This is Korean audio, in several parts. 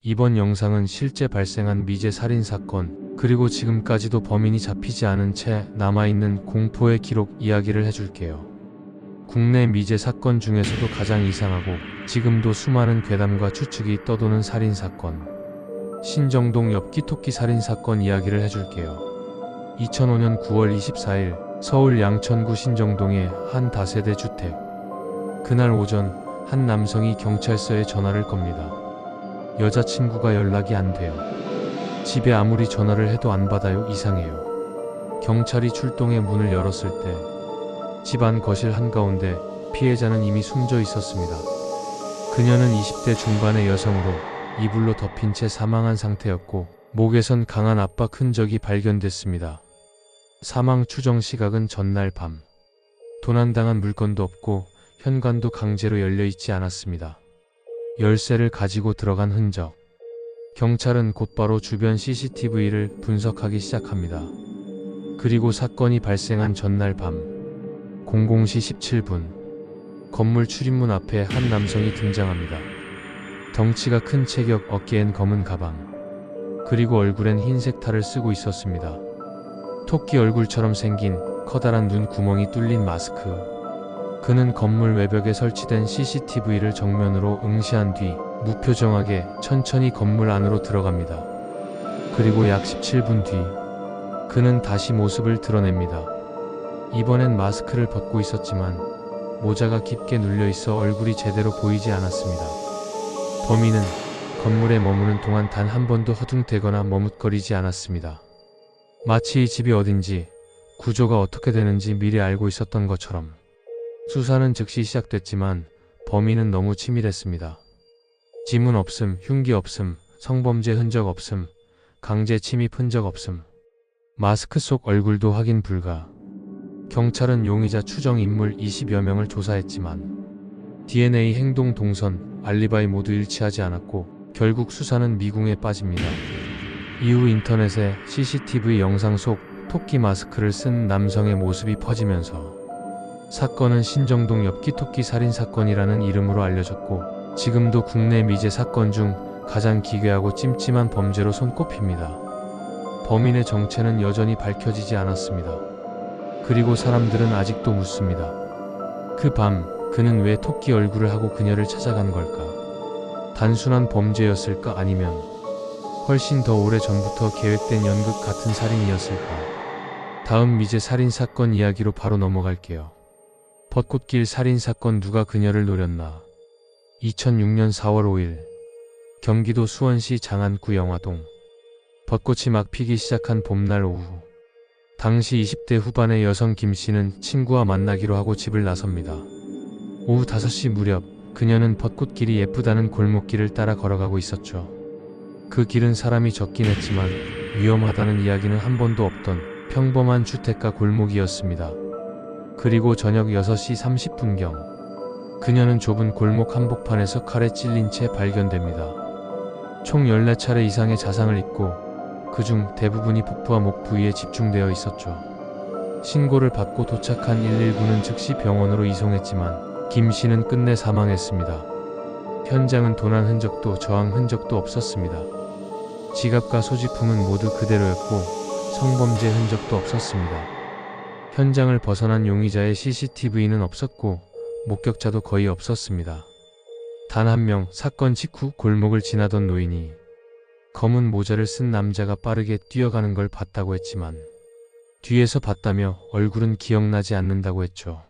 이번 영상은 실제 발생한 미제 살인사건, 그리고 지금까지도 범인이 잡히지 않은 채 남아있는 공포의 기록 이야기를 해줄게요. 국내 미제 사건 중에서도 가장 이상하고 지금도 수많은 괴담과 추측이 떠도는 살인사건. 신정동 엽기토끼 살인사건 이야기를 해줄게요. 2005년 9월 24일 서울 양천구 신정동의 한 다세대 주택. 그날 오전 한 남성이 경찰서에 전화를 겁니다. 여자친구가 연락이 안 돼요. 집에 아무리 전화를 해도 안 받아요. 이상해요. 경찰이 출동해 문을 열었을 때 집안 거실 한가운데 피해자는 이미 숨져 있었습니다. 그녀는 20대 중반의 여성으로 이불로 덮인 채 사망한 상태였고 목에선 강한 압박 흔적이 발견됐습니다. 사망 추정 시각은 전날 밤. 도난당한 물건도 없고 현관도 강제로 열려있지 않았습니다. 열쇠를 가지고 들어간 흔적. 경찰은 곧바로 주변 CCTV를 분석하기 시작합니다. 그리고 사건이 발생한 전날 밤 00시 17분 건물 출입문 앞에 한 남성이 등장합니다. 덩치가 큰 체격, 어깨엔 검은 가방, 그리고 얼굴엔 흰색 탈을 쓰고 있었습니다. 토끼 얼굴처럼 생긴 커다란 눈 구멍이 뚫린 마스크. 그는 건물 외벽에 설치된 CCTV를 정면으로 응시한 뒤 무표정하게 천천히 건물 안으로 들어갑니다. 그리고 약 17분 뒤 그는 다시 모습을 드러냅니다. 이번엔 마스크를 벗고 있었지만 모자가 깊게 눌려 있어 얼굴이 제대로 보이지 않았습니다. 범인은 건물에 머무는 동안 단 한 번도 허둥대거나 머뭇거리지 않았습니다. 마치 이 집이 어딘지, 구조가 어떻게 되는지 미리 알고 있었던 것처럼. 수사는 즉시 시작됐지만 범인은 너무 치밀했습니다. 지문 없음, 흉기 없음, 성범죄 흔적 없음, 강제 침입 흔적 없음, 마스크 속 얼굴도 확인 불가. 경찰은 용의자 추정 인물 20여 명을 조사했지만 DNA, 행동, 동선, 알리바이 모두 일치하지 않았고 결국 수사는 미궁에 빠집니다. 이후 인터넷에 CCTV 영상 속 토끼 마스크를 쓴 남성의 모습이 퍼지면서 사건은 신정동 엽기토끼 살인사건이라는 이름으로 알려졌고 지금도 국내 미제 사건 중 가장 기괴하고 찜찜한 범죄로 손꼽힙니다. 범인의 정체는 여전히 밝혀지지 않았습니다. 그리고 사람들은 아직도 묻습니다. 그 밤 그는 왜 토끼 얼굴을 하고 그녀를 찾아간 걸까? 단순한 범죄였을까? 아니면 훨씬 더 오래 전부터 계획된 연극 같은 살인이었을까? 다음 미제 살인사건 이야기로 바로 넘어갈게요. 벚꽃길 살인사건. 누가 그녀를 노렸나? 2006년 4월 5일 경기도 수원시 장안구 영화동. 벚꽃이 막 피기 시작한 봄날 오후, 당시 20대 후반의 여성 김씨는 친구와 만나기로 하고 집을 나섭니다. 오후 5시 무렵 그녀는 벚꽃길이 예쁘다는 골목길을 따라 걸어가고 있었죠. 그 길은 사람이 적긴 했지만 위험하다는 이야기는 한 번도 없던 평범한 주택가 골목이었습니다. 그리고 저녁 6시 30분경 그녀는 좁은 골목 한복판에서 칼에 찔린 채 발견됩니다. 총 14차례 이상의 자상을 입고 그중 대부분이 복부와 목 부위에 집중되어 있었죠. 신고를 받고 도착한 119는 즉시 병원으로 이송했지만 김 씨는 끝내 사망했습니다. 현장은 도난 흔적도 저항 흔적도 없었습니다. 지갑과 소지품은 모두 그대로였고 성범죄 흔적도 없었습니다. 현장을 벗어난 용의자의 CCTV는 없었고 목격자도 거의 없었습니다. 단 한 명, 사건 직후 골목을 지나던 노인이 검은 모자를 쓴 남자가 빠르게 뛰어가는 걸 봤다고 했지만 뒤에서 봤다며 얼굴은 기억나지 않는다고 했죠.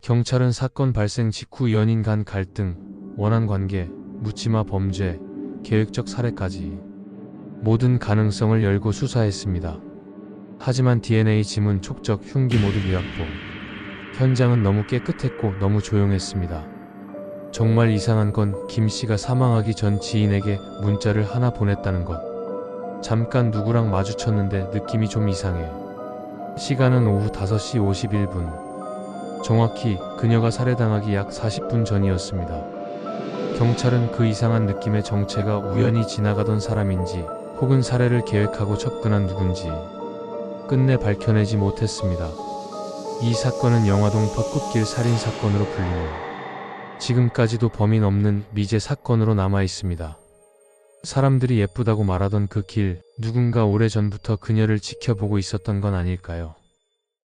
경찰은 사건 발생 직후 연인 간 갈등, 원한 관계, 묻지마 범죄, 계획적 살해까지 모든 가능성을 열고 수사했습니다. 하지만 DNA, 지문, 촉적, 흉기 모두 미확보. 현장은 너무 깨끗했고 너무 조용했습니다. 정말 이상한 건 김 씨가 사망하기 전 지인에게 문자를 하나 보냈다는 것. 잠깐 누구랑 마주쳤는데 느낌이 좀 이상해. 시간은 오후 5시 51분. 정확히 그녀가 살해당하기 약 40분 전이었습니다. 경찰은 그 이상한 느낌의 정체가 우연히 지나가던 사람인지 혹은 살해를 계획하고 접근한 누군지 끝내 밝혀내지 못했습니다. 이 사건은 영화동 벚꽃길 살인사건으로 불리며 지금까지도 범인 없는 미제 사건으로 남아 있습니다. 사람들이 예쁘다고 말하던 그 길, 누군가 오래전부터 그녀를 지켜보고 있었던 건 아닐까요?